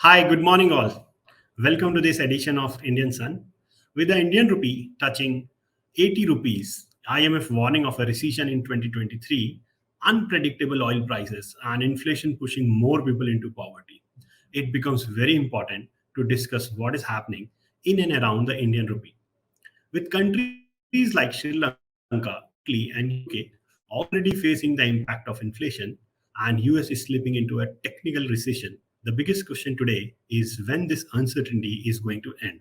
Hi, good morning, all. Welcome to this edition of Indian Sun. With the Indian rupee touching 80 rupees, IMF warning of a recession in 2023, unpredictable oil prices, and inflation pushing more people into poverty, it becomes very important to discuss what is happening in and around the Indian rupee. With countries like Sri Lanka, Italy, and UK already facing the impact of inflation and US is slipping into a technical recession, the biggest question today is when this uncertainty is going to end.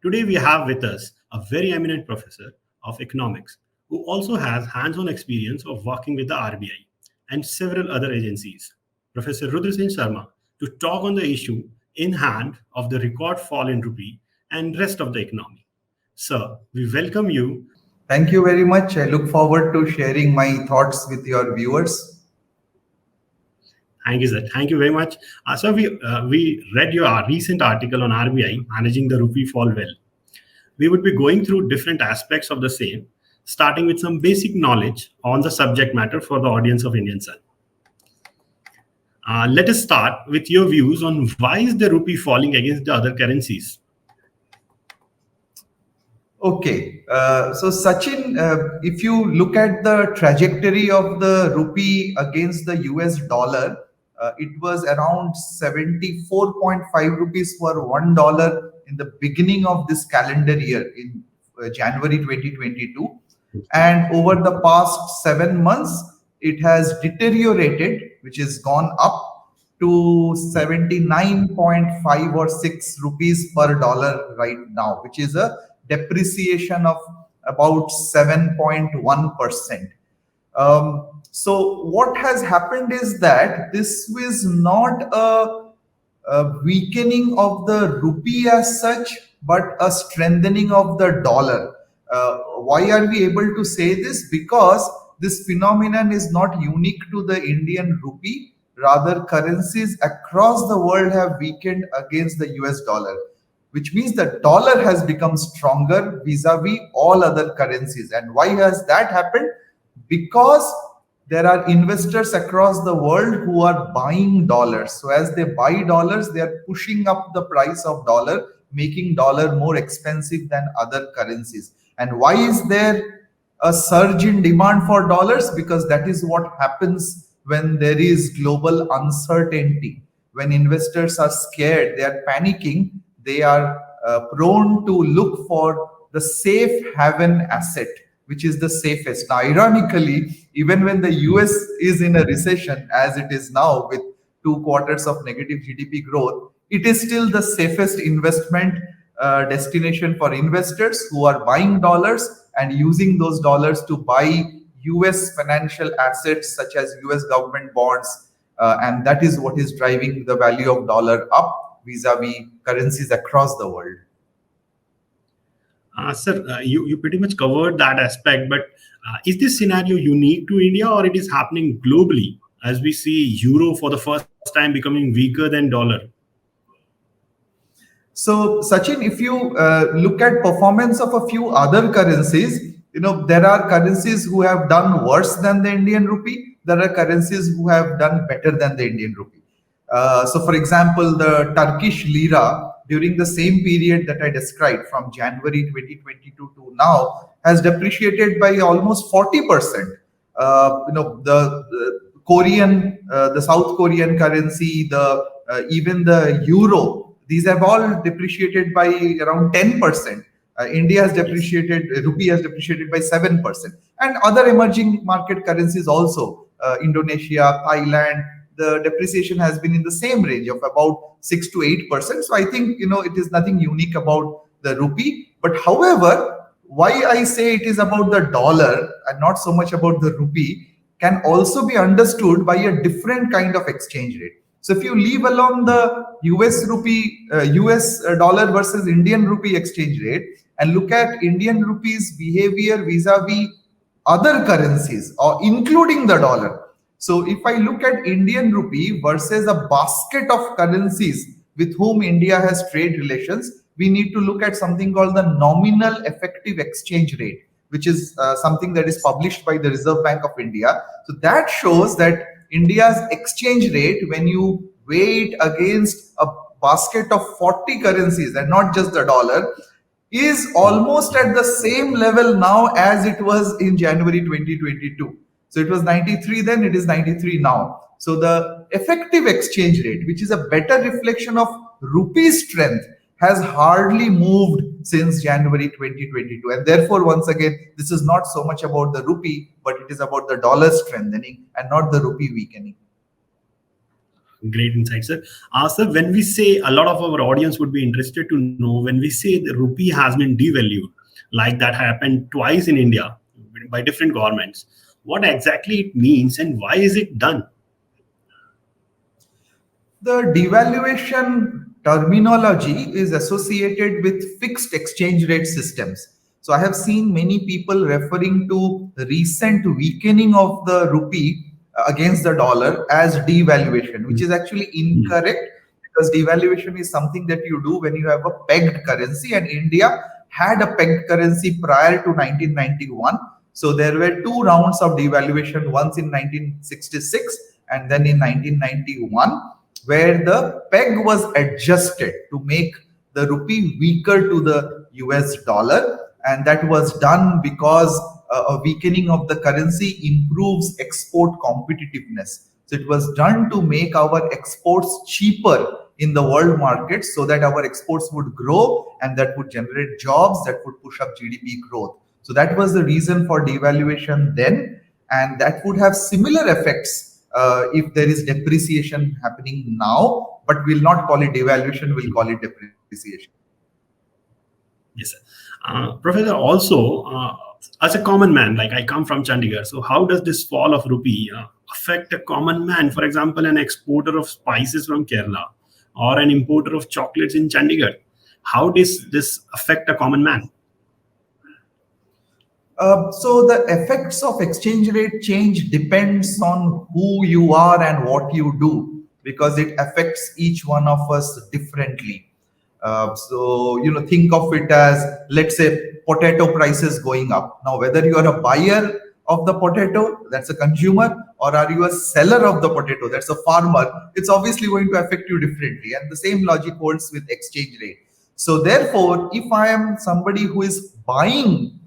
Today we have with us a very eminent professor of economics who also has hands-on experience of working with the RBI and several other agencies. Professor Rudra Sensarma to talk on the issue in hand of the record fall in rupee and rest of the economy. Sir, we welcome you. Thank you very much. I look forward to sharing my thoughts with your viewers. Thank you, sir. Thank you very much. So we read your recent article on RBI managing the rupee fall well. We would be going through different aspects of the same, starting with some basic knowledge on the subject matter for the audience of Indian Sun. Let us start with your views on why is the rupee falling against the other currencies. Okay, so Sachin, if you look at the trajectory of the rupee against the US dollar, it was around 74.5 rupees for $1 in the beginning of this calendar year in January 2022. And over the past 7 months, it has deteriorated, which has gone up to 79.5 or 6 rupees per dollar right now, which is a depreciation of about 7.1%. So what has happened is that this was not a weakening of the rupee as such, but a strengthening of the dollar. Why are we able to say this? Because this phenomenon is not unique to the Indian rupee. Rather, currencies across the world have weakened against the US dollar, which means the dollar has become stronger vis-a-vis all other currencies. And why has that happened? Because there are investors across the world who are buying dollars. So as they buy dollars, they are pushing up the price of dollar, making dollar more expensive than other currencies. And why is there a surge in demand for dollars? Because that is what happens when there is global uncertainty. When investors are scared, they are panicking, they are prone to look for the safe haven asset, which is the safest. Now, ironically, even when the US is in a recession, as it is now with 2 quarters of negative GDP growth, it is still the safest investment destination for investors who are buying dollars and using those dollars to buy US financial assets such as US government bonds. And that is what is driving the value of dollar up vis-a-vis currencies across the world. Sir, you pretty much covered that aspect, but is this scenario unique to India or it is happening globally as we see euro for the first time becoming weaker than dollar? So, Sachin, if you look at performance of a few other currencies, there are currencies who have done worse than the Indian rupee. There are currencies who have done better than the Indian rupee. So, for example, the Turkish lira during the same period that I described from January 2022 to now has depreciated by almost 40%. The Korean, the South Korean currency, even the euro, these have all depreciated by around 10%. India has depreciated, rupee has depreciated by 7%. And other emerging market currencies also, Indonesia, Thailand, the depreciation has been in the same range of about 6 to 8%. So I think, it is nothing unique about the rupee. But however, why I say it is about the dollar and not so much about the rupee can also be understood by a different kind of exchange rate. So if you leave along the US dollar versus Indian rupee exchange rate and look at Indian rupee's behavior vis-a-vis other currencies or including the dollar. So if I look at Indian rupee versus a basket of currencies with whom India has trade relations, we need to look at something called the nominal effective exchange rate, which is something that is published by the Reserve Bank of India. So that shows that India's exchange rate, when you weigh it against a basket of 40 currencies and not just the dollar is almost at the same level now as it was in January 2022. So it was 93 then, it is 93 now. So the effective exchange rate, which is a better reflection of rupee strength, has hardly moved since January 2022. And therefore, once again, this is not so much about the rupee, but it is about the dollar strengthening and not the rupee weakening. Great insight, sir. Sir, when we say, a lot of our audience would be interested to know, when we say the rupee has been devalued, like that happened twice in India by different governments, what exactly it means and why is it done? The devaluation terminology is associated with fixed exchange rate systems. So I have seen many people referring to the recent weakening of the rupee against the dollar as devaluation, which is actually incorrect, because devaluation is something that you do when you have a pegged currency, and India had a pegged currency prior to 1991. So there were two rounds of devaluation, once in 1966 and then in 1991, where the peg was adjusted to make the rupee weaker to the US dollar. And that was done because a weakening of the currency improves export competitiveness. So it was done to make our exports cheaper in the world market, so that our exports would grow and that would generate jobs, that would push up GDP growth. So that was the reason for devaluation then, and that would have similar effects if there is depreciation happening now, but we'll not call it devaluation, we'll call it depreciation. Yes, sir. Professor, also, as a common man, like I come from Chandigarh, so how does this fall of rupee affect a common man? For example, an exporter of spices from Kerala or an importer of chocolates in Chandigarh. How does this affect a common man? So the effects of exchange rate change depends on who you are and what you do, because it affects each one of us differently. So think of it as, let's say, potato prices going up. Now, whether you are a buyer of the potato, that's a consumer, or are you a seller of the potato, that's a farmer, it's obviously going to affect you differently. And the same logic holds with exchange rate. So therefore, if I am somebody who is buying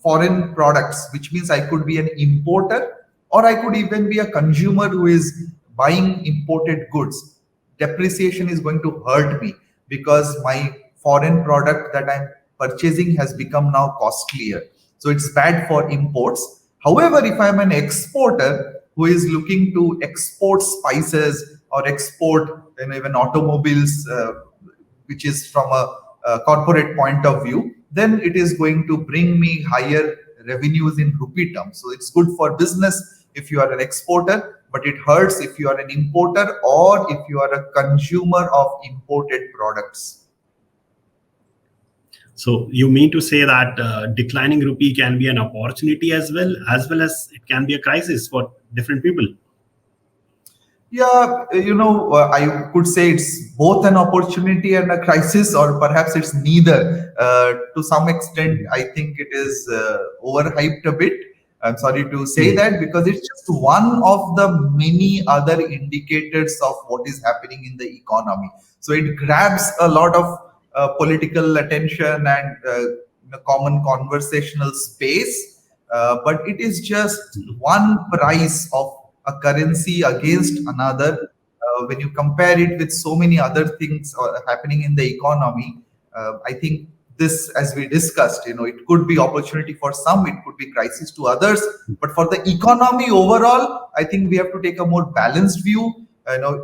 foreign products, which means I could be an importer, or I could even be a consumer who is buying imported goods, depreciation is going to hurt me, because my foreign product that I'm purchasing has become now costlier. So it's bad for imports. However, if I'm an exporter who is looking to export spices or export even automobiles, which is from a corporate point of view, then it is going to bring me higher revenues in rupee terms. So it's good for business if you are an exporter, but it hurts if you are an importer or if you are a consumer of imported products. So you mean to say that declining rupee can be an opportunity as well as it can be a crisis for different people? Yeah, I could say it's both an opportunity and a crisis, or perhaps it's neither. To some extent, I think it is overhyped a bit. I'm sorry to say that, because it's just one of the many other indicators of what is happening in the economy. So it grabs a lot of political attention and common conversational space, but it is just one price of a currency against another. When you compare it with so many other things happening in the economy, I think this, as we discussed, it could be opportunity for some, it could be crisis to others, but for the economy overall, I think we have to take a more balanced view.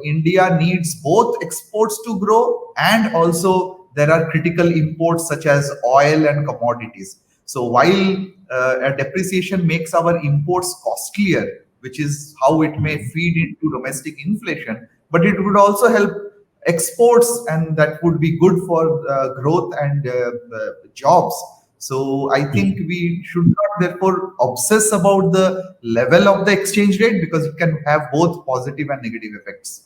India needs both exports to grow, and also there are critical imports such as oil and commodities. So while a depreciation makes our imports costlier, which is how it may feed into domestic inflation, but it would also help exports, and that would be good for growth and jobs. So I think we should not therefore obsess about the level of the exchange rate, because it can have both positive and negative effects.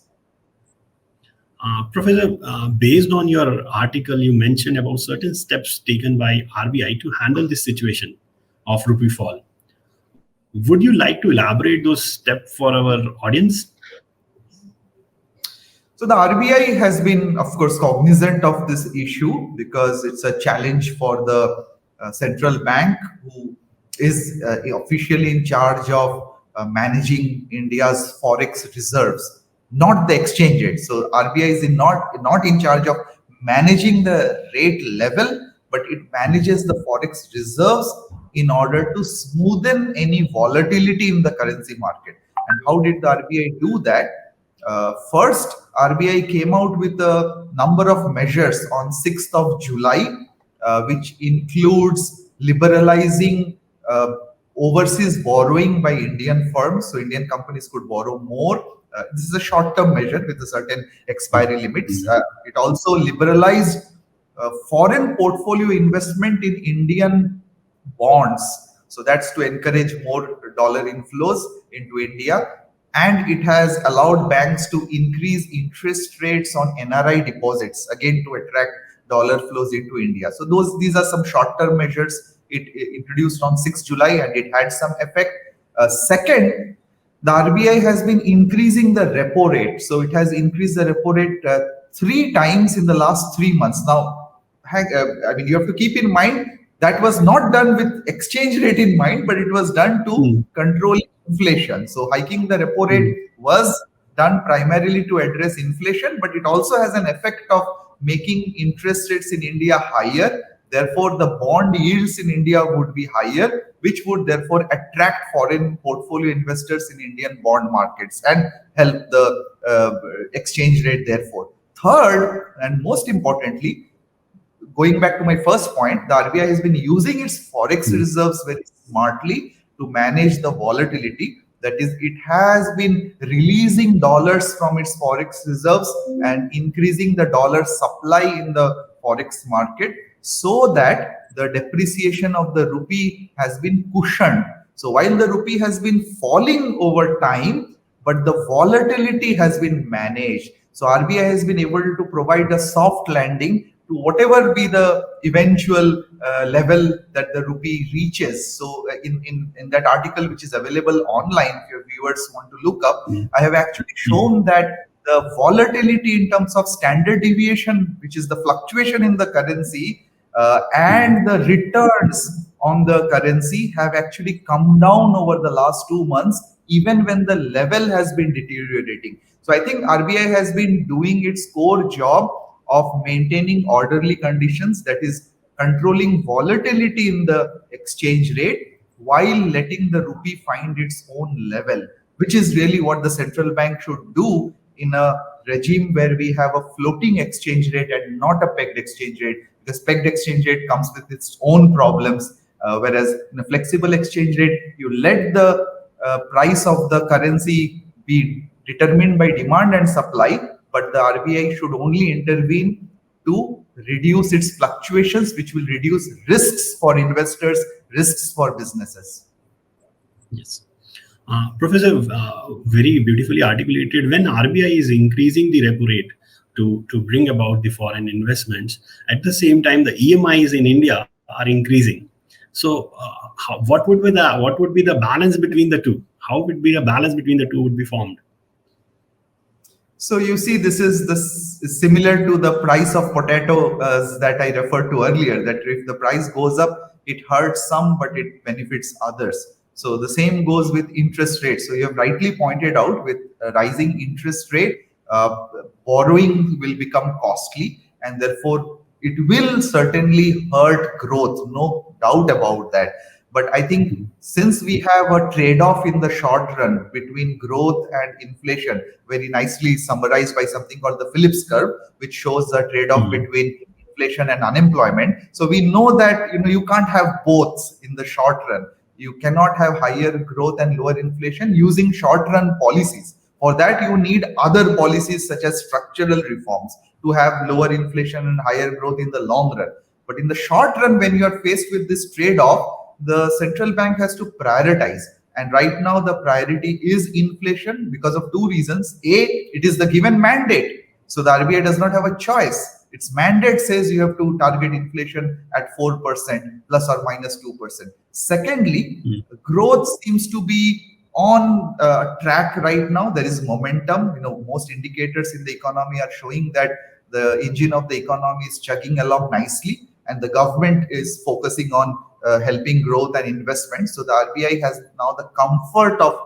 Professor, based on your article, you mentioned about certain steps taken by RBI to handle this situation of rupee fall. Would you like to elaborate those steps for our audience? So the RBI has been, of course, cognizant of this issue because it's a challenge for the central bank, who is officially in charge of managing India's forex reserves, not the exchange rate. So RBI is not in charge of managing the rate level, but it manages the forex reserves in order to smoothen any volatility in the currency market. And how did the RBI do that? First, RBI came out with a number of measures on 6th of July, which includes liberalizing overseas borrowing by Indian firms. So Indian companies could borrow more. This is a short-term measure with a certain expiry limits. It also liberalized foreign portfolio investment in Indian bonds. So that's to encourage more dollar inflows into India. And it has allowed banks to increase interest rates on NRI deposits, again to attract dollar flows into India. So these are some short-term measures it introduced on 6th July, and it had some effect. Second, the RBI has been increasing the repo rate. So it has increased the repo rate 3 times in the last 3 months. Now, I mean, you have to keep in mind that was not done with exchange rate in mind, but it was done to control inflation. So hiking the repo rate was done primarily to address inflation, but it also has an effect of making interest rates in India higher. Therefore, the bond yields in India would be higher, which would therefore attract foreign portfolio investors in Indian bond markets and help the exchange rate therefore. Third, and most importantly, going back to my first point, the RBI has been using its forex reserves very smartly to manage the volatility. That is, it has been releasing dollars from its forex reserves and increasing the dollar supply in the forex market, so that the depreciation of the rupee has been cushioned. So while the rupee has been falling over time, but the volatility has been managed. So RBI has been able to provide a soft landing to whatever be the eventual level that the rupee reaches. So in that article, which is available online, if your viewers want to look up, I have actually shown that the volatility in terms of standard deviation, which is the fluctuation in the currency, and the returns on the currency have actually come down over the last 2 months, even when the level has been deteriorating. So I think RBI has been doing its core job of maintaining orderly conditions, that is controlling volatility in the exchange rate while letting the rupee find its own level, which is really what the central bank should do in a regime where we have a floating exchange rate and not a pegged exchange rate, because pegged exchange rate comes with its own problems, whereas in a flexible exchange rate, you let the price of the currency be determined by demand and supply, but the RBI should only intervene to reduce its fluctuations, which will reduce risks for investors, risks for businesses. Yes. Professor, very beautifully articulated. When RBI is increasing the repo rate to bring about the foreign investments, at the same time, the EMIs in India are increasing. So, what would be the balance between the two? How would be the balance between the two would be formed? So you see, this is similar to the price of potatoes that I referred to earlier, that if the price goes up, it hurts some, but it benefits others. So the same goes with interest rates. So you have rightly pointed out, with a rising interest rate, borrowing will become costly, and therefore it will certainly hurt growth, no doubt about that. But I think since we have a trade-off in the short run between growth and inflation, very nicely summarized by something called the Phillips curve, which shows the trade-off between inflation and unemployment. So we know that you can't have both in the short run. You cannot have higher growth and lower inflation using short-run policies. For that, you need other policies such as structural reforms to have lower inflation and higher growth in the long run. But in the short run, when you are faced with this trade-off, the central bank has to prioritize. And right now, the priority is inflation because of two reasons. A, it is the given mandate. So the RBI does not have a choice. Its mandate says you have to target inflation at 4% plus or minus 2%. Secondly, growth seems to be on track right now. There is momentum. Most indicators in the economy are showing that the engine of the economy is chugging along nicely, and the government is focusing on helping growth and investment. So the RBI has now the comfort of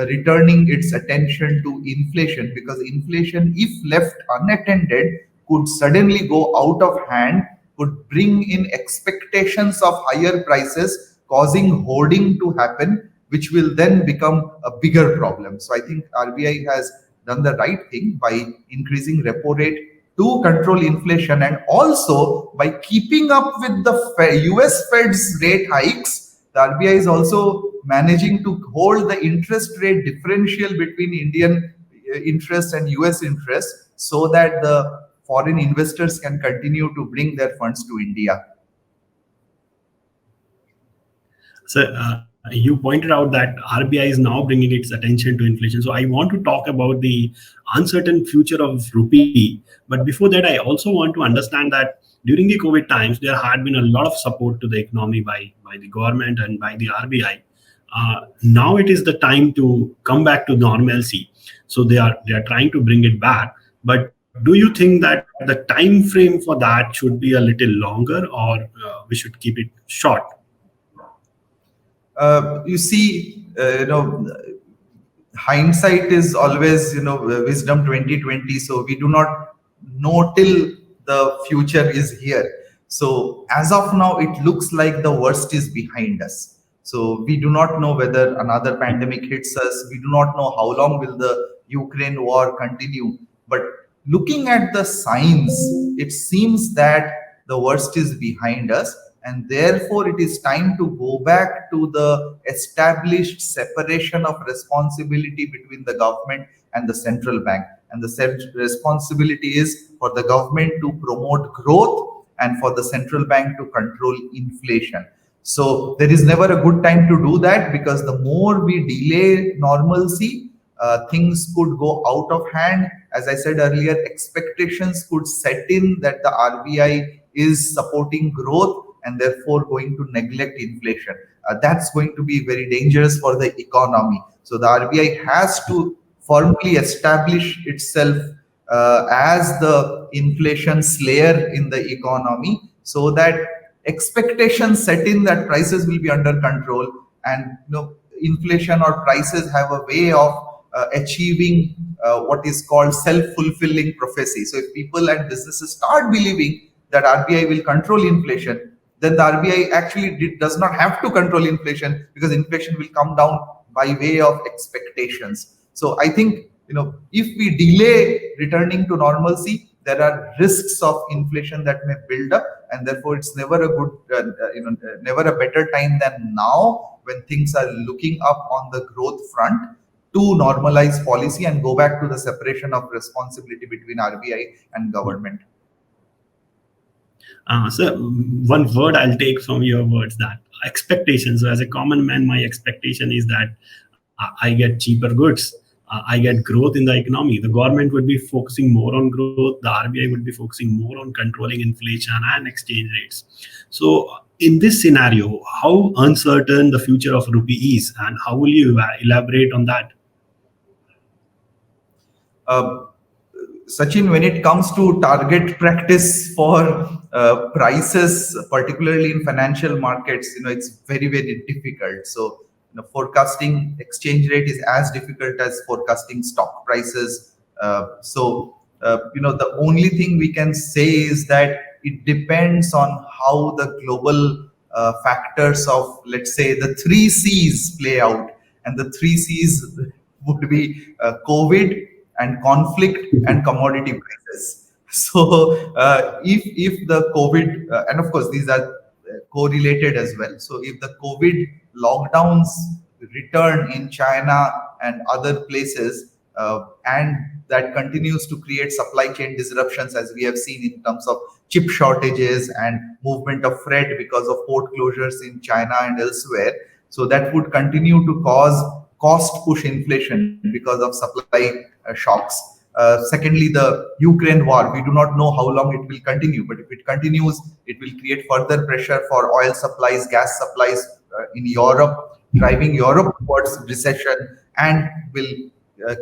returning its attention to inflation, because inflation, if left unattended, could suddenly go out of hand, could bring in expectations of higher prices, causing hoarding to happen, which will then become a bigger problem. So I think RBI has done the right thing by increasing repo rate to control inflation, and also by keeping up with the US Fed's rate hikes. The RBI is also managing to hold the interest rate differential between Indian interest and US interest, so that the foreign investors can continue to bring their funds to India. So you pointed out that RBI is now bringing its attention to inflation. So I want to talk about the uncertain future of rupee. But before that, I also want to understand that during the COVID times, there had been a lot of support to the economy by the government and by the RBI. Now it is the time to come back to normalcy. So they are trying to bring it back. But do you think that the time frame for that should be a little longer, or we should keep it short? You see, hindsight is always, wisdom 2020. So we do not know till the future is here. So as of now, it looks like the worst is behind us. So we do not know whether another pandemic hits us. We do not know how long will the Ukraine war continue. But looking at the signs, it seems that the worst is behind us, and therefore it is time to go back to the established separation of responsibility between the government and the central bank. And the responsibility is for the government to promote growth and for the central bank to control inflation. So there is never a good time to do that, because the more we delay normalcy, things could go out of hand. As I said earlier, expectations could set in that the RBI is supporting growth and therefore going to neglect inflation. That's going to be very dangerous for the economy. So the RBI has to firmly establish itself as the inflation slayer in the economy, so that expectations set in that prices will be under control, and inflation or prices have a way of achieving what is called self-fulfilling prophecy. So if people and businesses start believing that RBI will control inflation, then the RBI actually does not have to control inflation, because inflation will come down by way of expectations. So I think, if we delay returning to normalcy, there are risks of inflation that may build up, and therefore it's never a good, never a better time than now, when things are looking up on the growth front, to normalize policy and go back to the separation of responsibility between RBI and government. So one word I'll take from your words, that expectations. So as a common man, my expectation is that I get cheaper goods, I get growth in the economy. The government would be focusing more on growth. The RBI would be focusing more on controlling inflation and exchange rates. So in this scenario, how uncertain the future of rupee is, and how will you elaborate on that? Sachin, when it comes to target practice for prices, particularly in financial markets, it's very, very difficult. So, forecasting exchange rate is as difficult as forecasting stock prices. The only thing we can say is that it depends on how the global factors of, let's say, the 3 C's play out. And the 3 C's would be COVID and conflict and commodity prices. So if the COVID, and of course these are correlated as well. So if the COVID lockdowns return in China and other places, and that continues to create supply chain disruptions, as we have seen in terms of chip shortages and movement of freight because of port closures in China and elsewhere. So that would continue to cause cost push inflation because of supply shocks. Secondly, the Ukraine war, we do not know how long it will continue, but if it continues, it will create further pressure for oil supplies, gas supplies in Europe, driving Europe towards recession, and will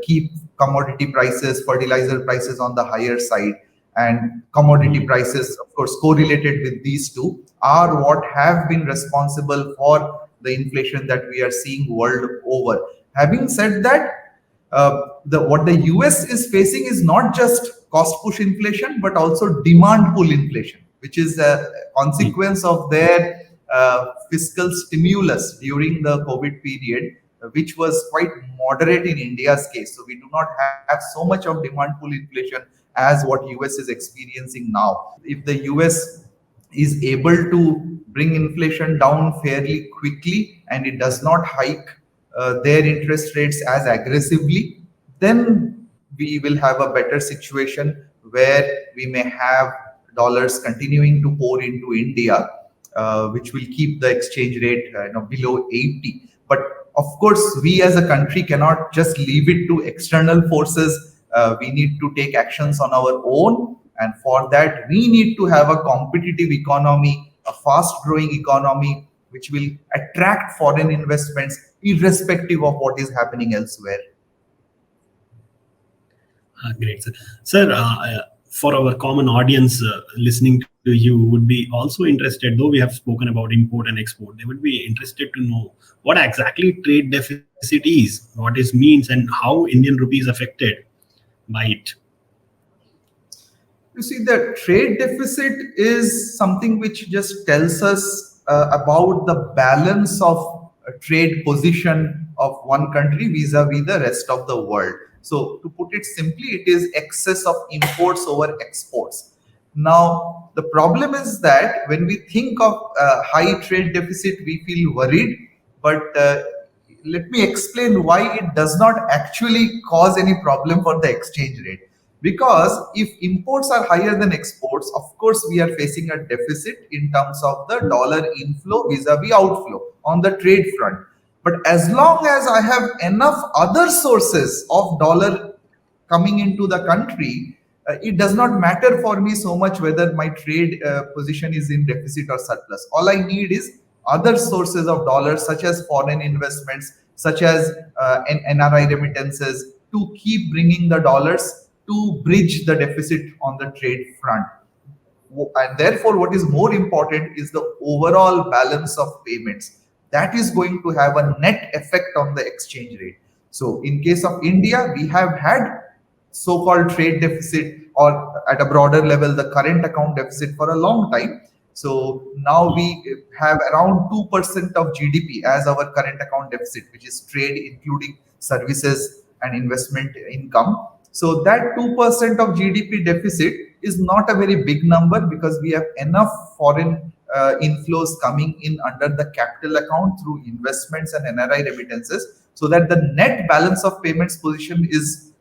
keep commodity prices, fertilizer prices on the higher side. And commodity prices, of course, correlated with these two, are what have been responsible for the inflation that we are seeing world over. Having said that, what the US is facing is not just cost push inflation, but also demand pull inflation, which is a consequence of their fiscal stimulus during the COVID period, which was quite moderate in India's case. So we do not have so much of demand pull inflation as what US is experiencing now. If the US is able to bring inflation down fairly quickly and it does not hike their interest rates as aggressively, then we will have a better situation where we may have dollars continuing to pour into India, which will keep the exchange rate below 80. But of course, we as a country cannot just leave it to external forces. We need to take actions on our own. And for that, we need to have a competitive economy, a fast growing economy, which will attract foreign investments irrespective of what is happening elsewhere. Great, sir. Sir, for our common audience listening to you would be also interested, though we have spoken about import and export, they would be interested to know what exactly trade deficit is, what it means, and how Indian rupee is affected by it. You see, the trade deficit is something which just tells us about the balance of trade position of one country vis-a-vis the rest of the world. So, to put it simply, it is excess of imports over exports. Now, the problem is that when we think of high trade deficit, we feel worried, but let me explain why it does not actually cause any problem for the exchange rate. Because if imports are higher than exports, of course, we are facing a deficit in terms of the dollar inflow vis-a-vis outflow on the trade front. But as long as I have enough other sources of dollar coming into the country, it does not matter for me so much whether my trade position is in deficit or surplus. All I need is other sources of dollars, such as foreign investments, such as NRI remittances, to keep bringing the dollars to bridge the deficit on the trade front. And therefore, what is more important is the overall balance of payments. That is going to have a net effect on the exchange rate. So in case of India, we have had so-called trade deficit, or at a broader level, the current account deficit, for a long time. So now we have around 2% of GDP as our current account deficit, which is trade, including services and investment income. So that 2% of GDP deficit is not a very big number, because we have enough foreign inflows coming in under the capital account through investments and NRI remittances, so that the net balance of payments position is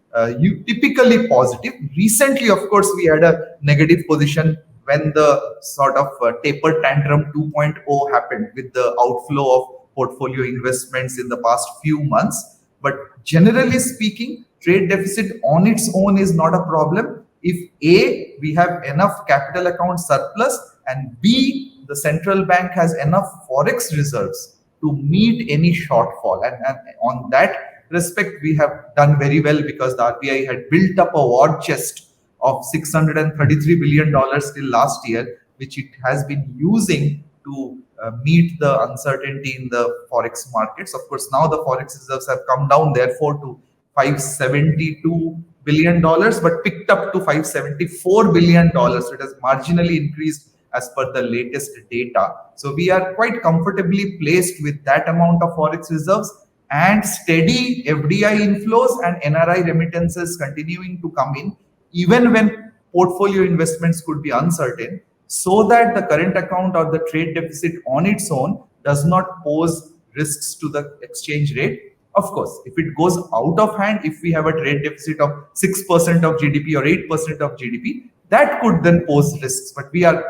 typically positive. Recently, of course, we had a negative position when the sort of taper tantrum 2.0 happened with the outflow of portfolio investments in the past few months. But generally speaking, trade deficit on its own is not a problem if A, we have enough capital account surplus, and B, the central bank has enough forex reserves to meet any shortfall. And on that respect, we have done very well, because the RBI had built up a war chest of $633 billion till last year, which it has been using to meet the uncertainty in the forex markets. Of course, now the forex reserves have come down, therefore, to $572 billion, but picked up to $574 billion. So it has marginally increased as per the latest data. So we are quite comfortably placed with that amount of forex reserves and steady FDI inflows and NRI remittances continuing to come in, even when portfolio investments could be uncertain, so that the current account or the trade deficit on its own does not pose risks to the exchange rate. Of course, if it goes out of hand, if we have a trade deficit of 6% of GDP or 8% of GDP, that could then pose risks. But we are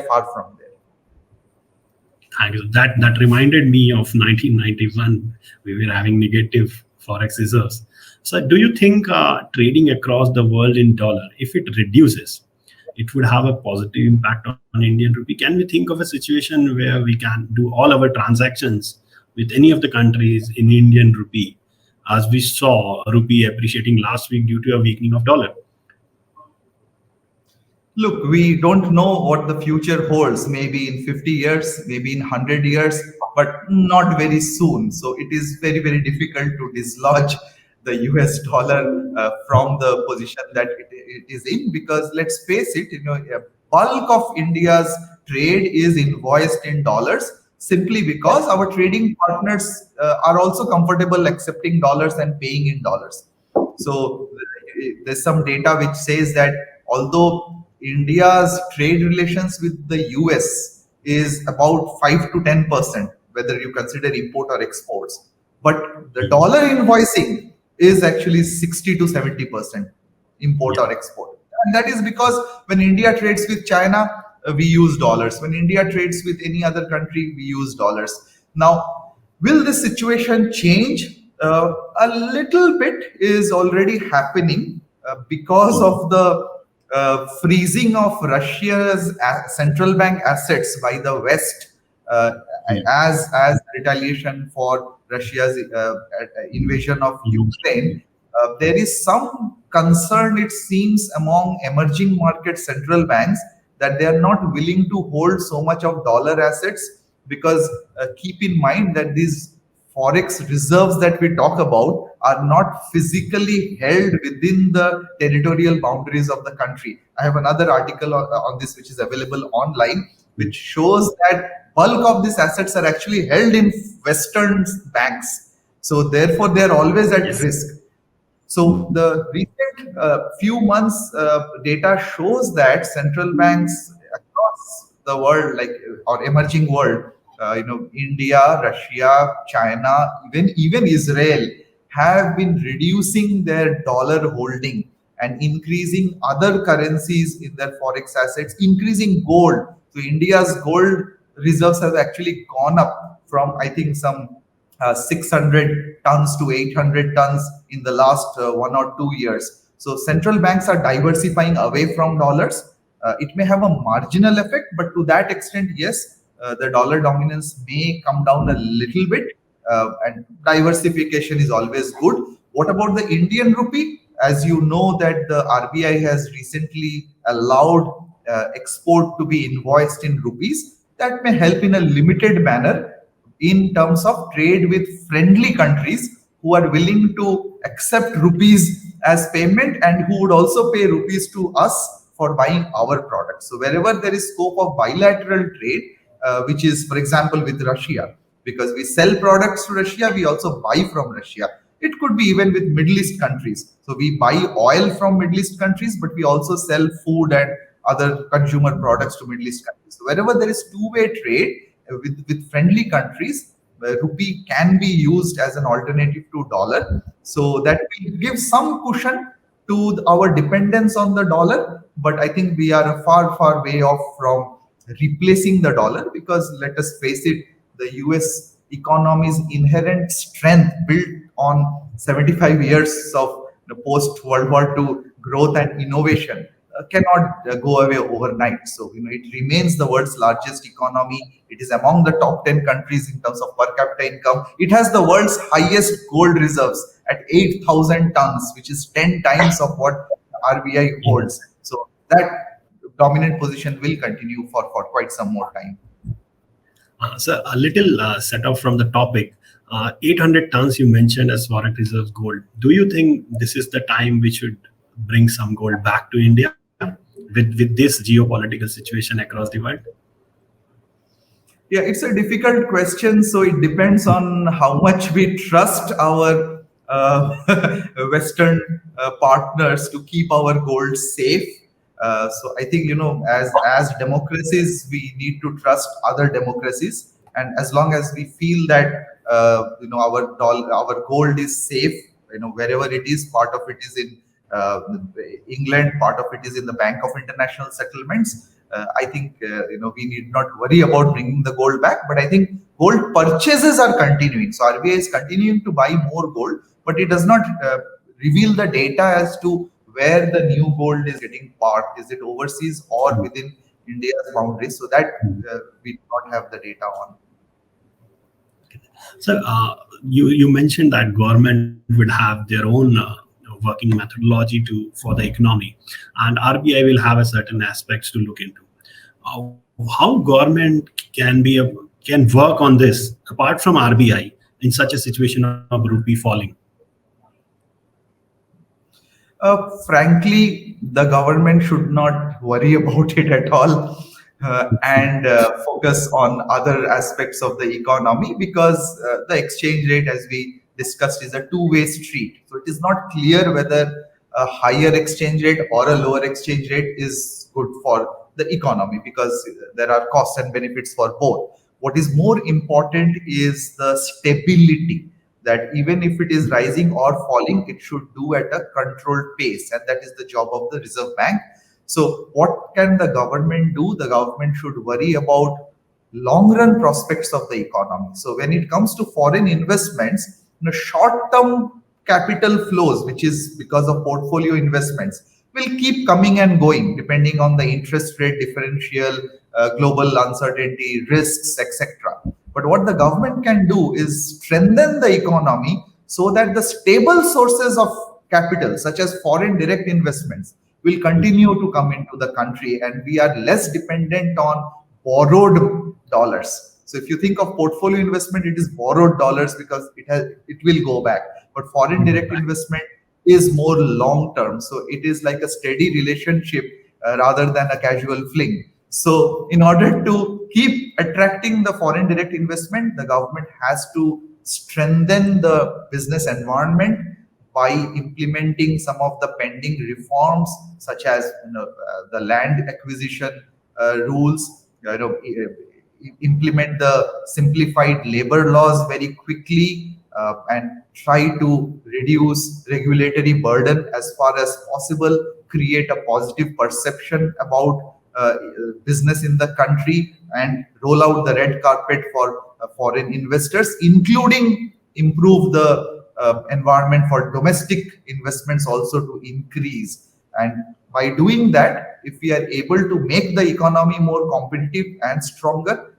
far from there. Thank you. That reminded me of 1991. We were having negative forex reserves. So, do you think trading across the world in dollar, if it reduces, it would have a positive impact on Indian rupee? Can we think of a situation where we can do all our transactions with any of the countries in Indian rupee, as we saw rupee appreciating last week due to a weakening of dollar? Look, we don't know what the future holds. Maybe in 50 years, maybe in 100 years, but not very soon. So it is very, very difficult to dislodge the US dollar from the position that it is in, because let's face it, a bulk of India's trade is invoiced in dollars, simply because our trading partners are also comfortable accepting dollars and paying in dollars. So there's some data which says that although India's trade relations with the US is about 5 to 10%, whether you consider import or exports, but the dollar invoicing is actually 60 to 70% import Yeah. or export. And that is because when India trades with China, we use dollars. When India trades with any other country, we use dollars. Now, will this situation change? A little bit is already happening because of the freezing of Russia's central bank assets by the West, uh, Mm. as retaliation for Russia's invasion of Ukraine. There is some concern, it seems, among emerging market central banks that they are not willing to hold so much of dollar assets, because keep in mind that these forex reserves that we talk about are not physically held within the territorial boundaries of the country. I have another article on this which is available online, which shows that bulk of these assets are actually held in Western banks. So therefore, they are always at Yes. risk. So the recent few months data shows that central banks across the world, like or emerging world, India, Russia, China, even Israel, have been reducing their dollar holding and increasing other currencies in their forex assets, increasing gold. So India's gold reserves have actually gone up from, I think, some 600 tons to 800 tons in the last 1 or 2 years. So central banks are diversifying away from dollars. It may have a marginal effect, but to that extent, yes, the dollar dominance may come down a little bit, and diversification is always good. What about the Indian rupee? As you know, that the RBI has recently allowed export to be invoiced in rupees. That may help in a limited manner in terms of trade with friendly countries who are willing to accept rupees as payment and who would also pay rupees to us for buying our products. So wherever there is scope of bilateral trade, which is, for example, with Russia, because we sell products to Russia, we also buy from Russia. It could be even with Middle East countries. So we buy oil from Middle East countries, but we also sell food and other consumer products to Middle East countries. So wherever there is two-way trade with friendly countries, rupee can be used as an alternative to dollar. So that will give some cushion to our dependence on the dollar. But I think we are a far, far way off from replacing the dollar, because let us face it, the US economy's inherent strength built on 75 years of the post World War II growth and innovation cannot go away overnight. So, it remains the world's largest economy. It is among the top 10 countries in terms of per capita income. It has the world's highest gold reserves at 8,000 tons, which is 10 times of what RBI holds. So that dominant position will continue for quite some more time. So a little set off from the topic. 800 tons you mentioned as foreign reserves gold. Do you think this is the time we should bring some gold back to India with this geopolitical situation across the world? Yeah, it's a difficult question. So it depends on how much we trust our Western partners to keep our gold safe. So I think, as democracies, we need to trust other democracies, and as long as we feel that our gold is safe, wherever it is, part of it is in England, part of it is in the Bank of International Settlements. I think we need not worry about bringing the gold back. But I think gold purchases are continuing. So RBI is continuing to buy more gold, but it does not reveal the data as to where the new gold is getting parked. Is it overseas or within India's boundaries? So that we do not have the data on. So you mentioned that government would have their own working methodology for the economy, and RBI will have a certain aspects to look into. How government can work on this apart from RBI in such a situation of rupee falling? Frankly, the government should not worry about it at all and focus on other aspects of the economy because the exchange rate, as we discussed, is a two-way street. So it is not clear whether a higher exchange rate or a lower exchange rate is good for the economy because there are costs and benefits for both. What is more important is the stability, that even if it is rising or falling, it should do at a controlled pace, and that is the job of the Reserve Bank. So, what can the government do? The government should worry about long run prospects of the economy. So, when it comes to foreign investments, short term capital flows, which is because of portfolio investments, will keep coming and going depending on the interest rate differential, global uncertainty, risks, etc. But what the government can do is strengthen the economy so that the stable sources of capital, such as foreign direct investments, will continue to come into the country and we are less dependent on borrowed dollars. So if you think of portfolio investment, it is borrowed dollars because it will go back. But foreign direct investment is more long term. So it is like a steady relationship rather than a casual fling. So in order to keep attracting the foreign direct investment, the government has to strengthen the business environment by implementing some of the pending reforms, such as the land acquisition rules. Implement the simplified labor laws very quickly and try to reduce regulatory burden as far as possible, create a positive perception about business in the country, and roll out the red carpet for foreign investors, including improve the environment for domestic investments also to increase. And by doing that, if we are able to make the economy more competitive and stronger,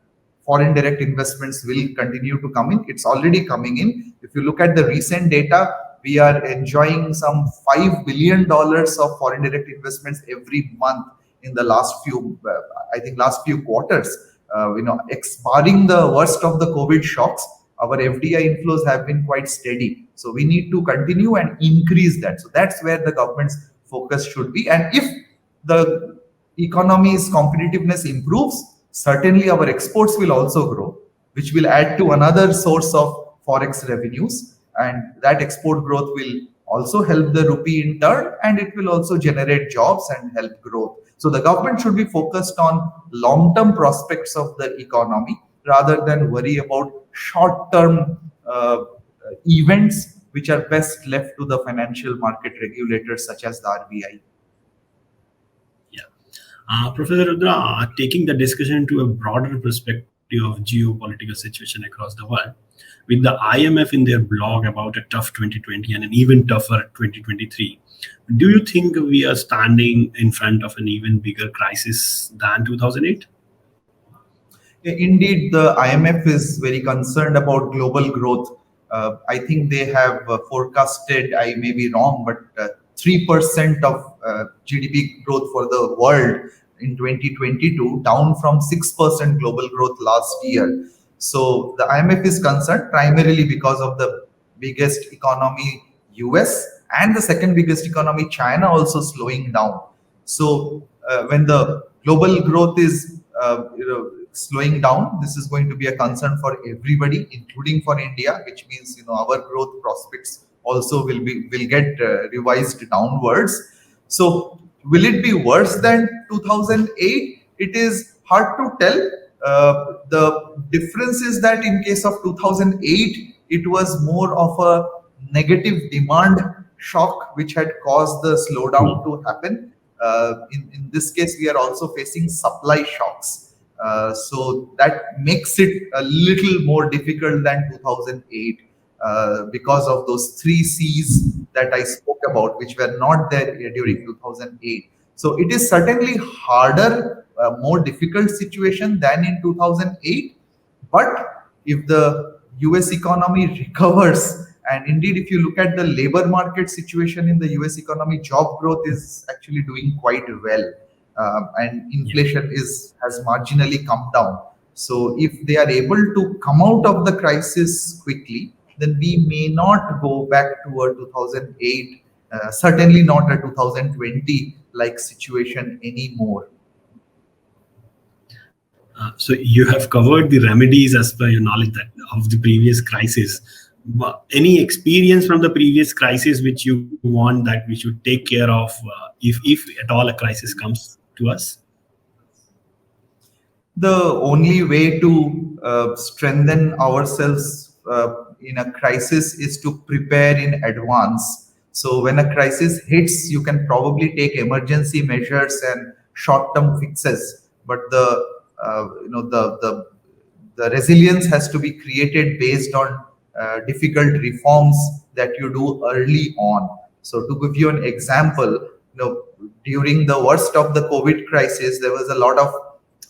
foreign direct investments will continue to come in. It's already coming in. If you look at the recent data, we are enjoying some $5 billion of foreign direct investments every month in the last few, I think, last few quarters. Barring the worst of the COVID shocks, our FDI inflows have been quite steady. So we need to continue and increase that. So that's where the government's focus should be. And if the economy's competitiveness improves, certainly our exports will also grow, which will add to another source of forex revenues. And that export growth will also help the rupee in turn, and it will also generate jobs and help growth. So the government should be focused on long-term prospects of the economy rather than worry about short-term events which are best left to the financial market regulators such as the RBI. Yeah. Professor Rudra, taking the discussion to a broader perspective of geopolitical situation across the world, with the IMF in their blog about a tough 2020 and an even tougher 2023, do you think we are standing in front of an even bigger crisis than 2008? Indeed, the IMF is very concerned about global growth. I think they have forecasted, I may be wrong, but 3% of GDP growth for the world in 2022, down from 6% global growth last year. So the IMF is concerned primarily because of the biggest economy, US, and the second biggest economy, China, also slowing down. So when the global growth is slowing down, this is going to be a concern for everybody, including for India, which means our growth prospects also will get revised downwards. So will it be worse than 2008? It is hard to tell. The difference is that in case of 2008, it was more of a negative demand shock which had caused the slowdown to happen. In this case, we are also facing supply shocks. So that makes it a little more difficult than 2008 because of those three C's that I spoke about, which were not there during 2008. So it is certainly harder, more difficult situation than in 2008. But if the US economy recovers. And indeed, if you look at the labor market situation in the US economy, job growth is actually doing quite well. And inflation is has marginally come down. So if they are able to come out of the crisis quickly, then we may not go back to a 2008, certainly not a 2020 like situation anymore. So you have covered the remedies as per your knowledge that of the previous crisis. Any experience from the previous crisis which you want that we should take care of if at all a crisis comes to us? The only way to strengthen ourselves in a crisis is to prepare in advance. So when a crisis hits, you can probably take emergency measures and short-term fixes, but the resilience has to be created based on difficult reforms that you do early on. So to give you an example, during the worst of the COVID crisis, there was a lot of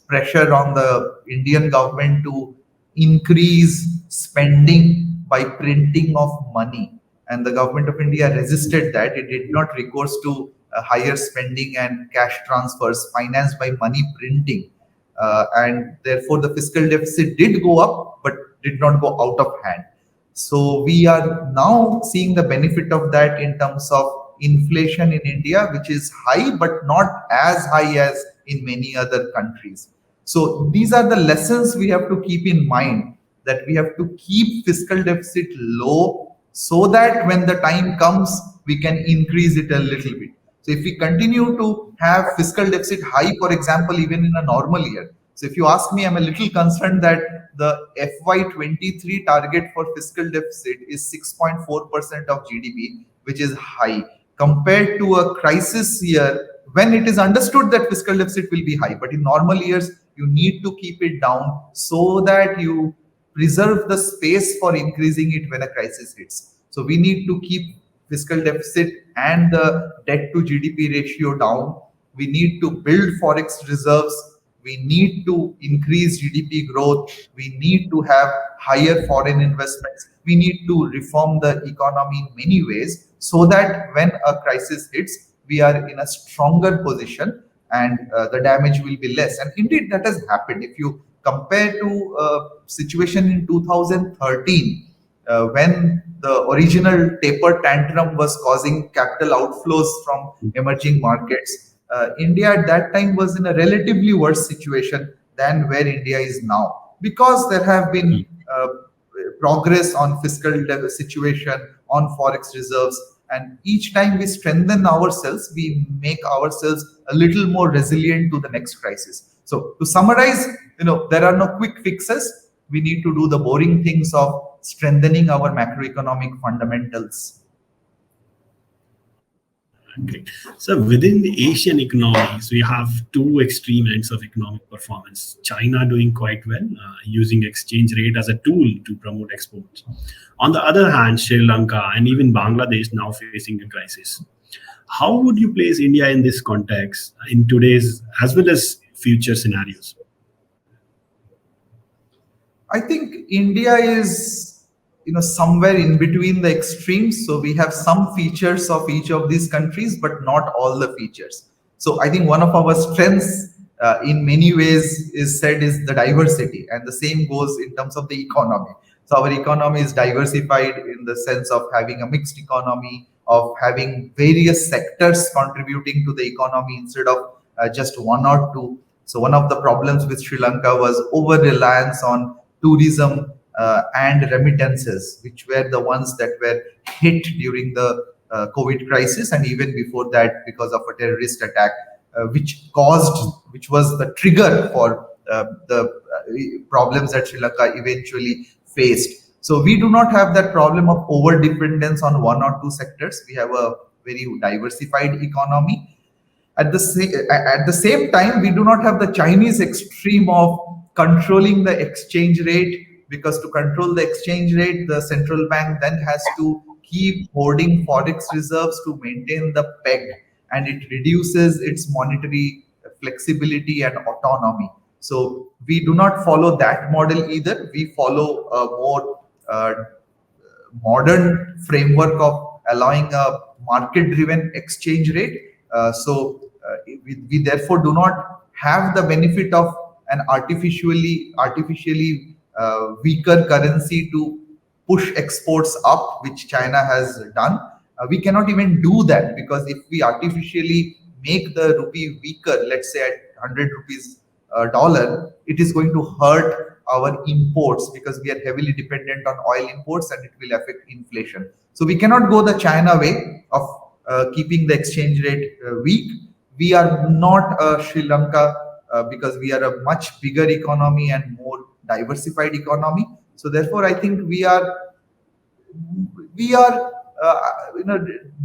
pressure on the Indian government to increase spending by printing of money. And the government of India resisted that. It did not recourse to higher spending and cash transfers financed by money printing. And therefore, the fiscal deficit did go up, but did not go out of hand. So we are now seeing the benefit of that in terms of inflation in India, which is high, but not as high as in many other countries. So these are the lessons we have to keep in mind, that we have to keep fiscal deficit low so that when the time comes, we can increase it a little bit. So if we continue to have fiscal deficit high, for example, even in a normal year. So if you ask me, I'm a little concerned that the FY23 target for fiscal deficit is 6.4% of GDP, which is high compared to a crisis year when it is understood that fiscal deficit will be high. But in normal years, you need to keep it down so that you preserve the space for increasing it when a crisis hits. So we need to keep fiscal deficit and the debt to GDP ratio down. We need to build forex reserves. We need to increase GDP growth. We need to have higher foreign investments. We need to reform the economy in many ways so that when a crisis hits, we are in a stronger position and the damage will be less. And indeed, that has happened. If you compare to a situation in 2013, when the original taper tantrum was causing capital outflows from emerging markets, India at that time was in a relatively worse situation than where India is now, because there have been progress on fiscal situation, on forex reserves, and each time we strengthen ourselves, we make ourselves a little more resilient to the next crisis. So to summarize, there are no quick fixes. We need to do the boring things of strengthening our macroeconomic fundamentals. Okay. So within the Asian economies, we have two extreme ends of economic performance. China doing quite well, using exchange rate as a tool to promote exports. On the other hand, Sri Lanka and even Bangladesh now facing a crisis. How would you place India in this context in today's as well as future scenarios? I think India is somewhere in between the extremes. So we have some features of each of these countries, but not all the features. So I think one of our strengths in many ways is the diversity, and the same goes in terms of the economy. So our economy is diversified in the sense of having a mixed economy, of having various sectors contributing to the economy instead of just one or two. So one of the problems with Sri Lanka was over reliance on tourism and remittances, which were the ones that were hit during the COVID crisis, and even before that because of a terrorist attack, which was the trigger for the problems that Sri Lanka eventually faced. So we do not have that problem of over dependence on one or two sectors. We have a very diversified economy. At the same time, we do not have the Chinese extreme of controlling the exchange rate, because to control the exchange rate, the central bank then has to keep hoarding forex reserves to maintain the peg, and it reduces its monetary flexibility and autonomy. So we do not follow that model either. We follow a more uh, modern framework of allowing a market-driven exchange rate. We therefore do not have the benefit of an artificially weaker currency to push exports up, which China has done. We cannot even do that, because if we artificially make the rupee weaker, let's say at 100 rupees dollar, it is going to hurt our imports, because we are heavily dependent on oil imports, and it will affect inflation. So we cannot go the China way of keeping the exchange rate weak. We are not Sri Lanka, because we are a much bigger economy and more diversified economy. So therefore, I think we are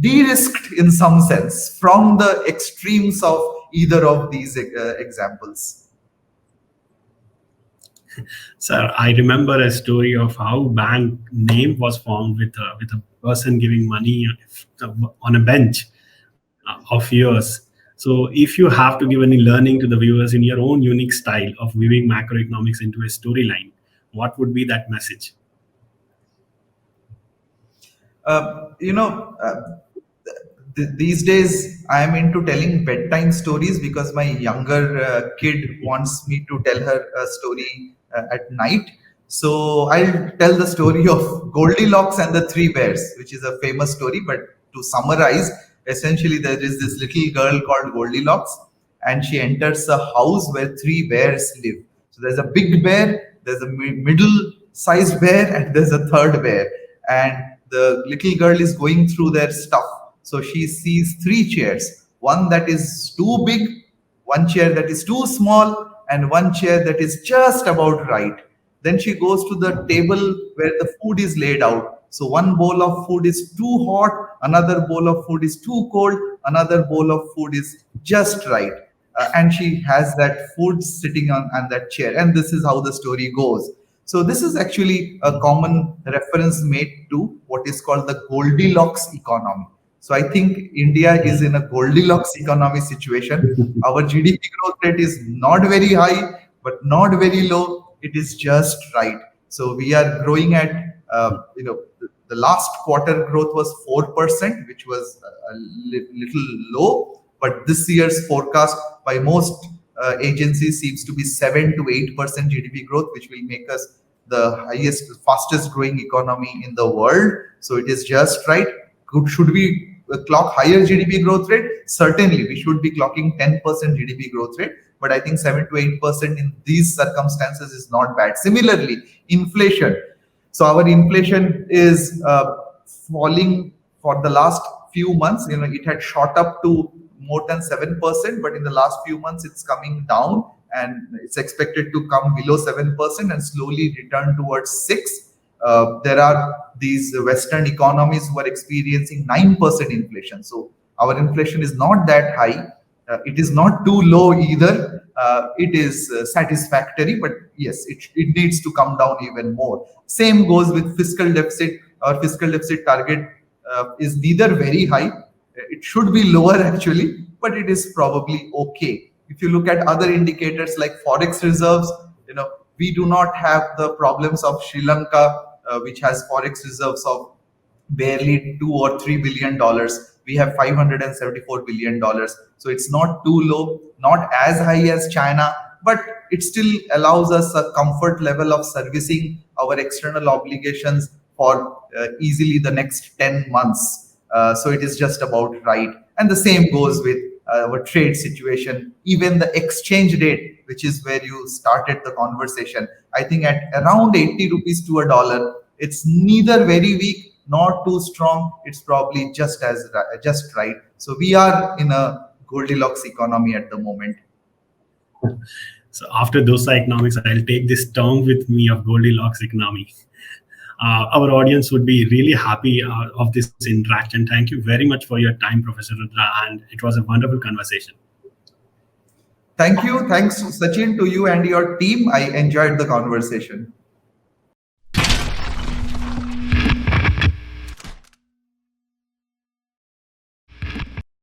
de-risked in some sense from the extremes of either of these examples. Sir, I remember a story of how bank name was formed with a person giving money on a bench of years. So, if you have to give any learning to the viewers in your own unique style of viewing macroeconomics into a storyline, what would be that message? You know, these days I am into telling bedtime stories, because my younger kid wants me to tell her a story at night. So I'll tell the story of Goldilocks and the Three Bears, which is a famous story. But to summarize, essentially there is this little girl called Goldilocks, and she enters a house where three bears live. So there's a big bear, there's a middle-sized bear, and there's a third bear. And the little girl is going through their stuff. So she sees three chairs, one that is too big, one chair that is too small, and one chair that is just about right. Then she goes to the table where the food is laid out. So one bowl of food is too hot, another bowl of food is too cold, another bowl of food is just right. And she has that food sitting on that chair. And this is how the story goes. So this is actually a common reference made to what is called the Goldilocks economy. So I think India is in a Goldilocks economy situation. Our GDP growth rate is not very high, but not very low. It is just right. So we are growing at, the last quarter growth was 4%, which was a little low. But this year's forecast by most agencies seems to be 7 to 8% GDP growth, which will make us the fastest growing economy in the world. So it is just right. Should we clock higher GDP growth rate? Certainly, we should be clocking 10% GDP growth rate. But I think 7 to 8% in these circumstances is not bad. Similarly, inflation. So our inflation is falling for the last few months. It had shot up to more than 7%, but in the last few months it's coming down, and it's expected to come below 7% and slowly return towards 6. There are these Western economies who are experiencing 9% inflation. So our inflation is not that high. It is not too low either. It is satisfactory, but yes, it needs to come down even more. Same goes with fiscal deficit. Our fiscal deficit target is neither very high. It should be lower actually, but it is probably okay. If you look at other indicators like forex reserves, we do not have the problems of Sri Lanka, which has forex reserves of barely $2 or $3 billion. We have $574 billion. So it's not too low, not as high as China, but it still allows us a comfort level of servicing our external obligations for easily the next 10 months. So it is just about right. And the same goes with our trade situation, even the exchange rate, which is where you started the conversation. I think at around 80 rupees to a dollar, it's neither very weak nor too strong. It's probably just right. So we are in a Goldilocks economy at the moment. So after Dosa economics, I'll take this term with me of Goldilocks economy. Our audience would be really happy of this interaction. Thank you very much for your time, Professor Rudra, and it was a wonderful conversation. Thank you. Thanks, Sachin, to you and your team. I enjoyed the conversation.